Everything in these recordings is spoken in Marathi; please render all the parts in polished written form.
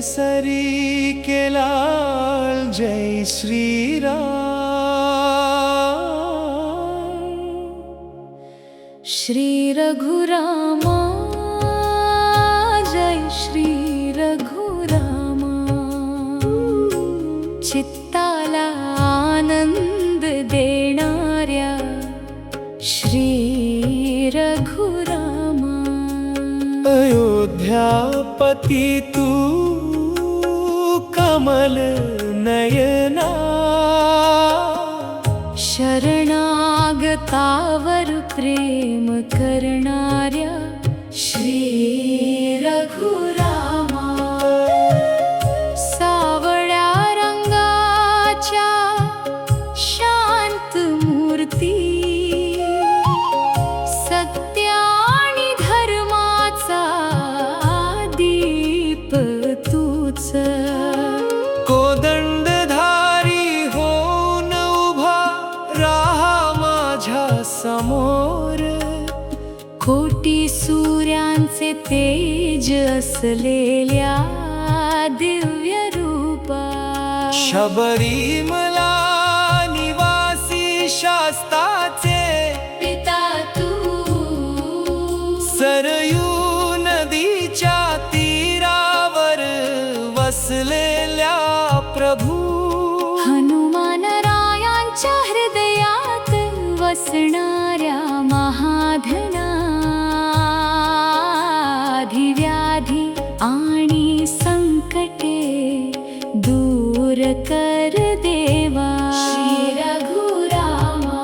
केसरी के लाल जय श्री राम। श्री रघुरामा जय श्री रघुरामा। चित्ताला आनंद देणाऱ्या श्री रघुरामा। अयोध्यापती तू कमल नयना, शरणागतावर प्रेम करणाऱ्या श्री रघुरामा। सावळ्या रंगाच्या शांत मूर्ती, सत्य आणि धर्माचा दीप तूच। कोदंडधारी होऊन उभा राहा माझ्या समोर, कोटी सूर्यांचे तेज असलेल्या दिव्य रूपा। शबरीमला निवासी शास्ताचे पिता तू, सरयू नदीच्या तीरावर वसलेल्या प्रभू। हनुमान रायांच्या हृदयात वसणाऱ्या महाधना। व्याधी आणि संकटे दूर कर देवा श्री रघुरामा।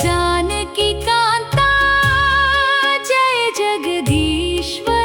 जानकी कांता जय जगदीश्वर।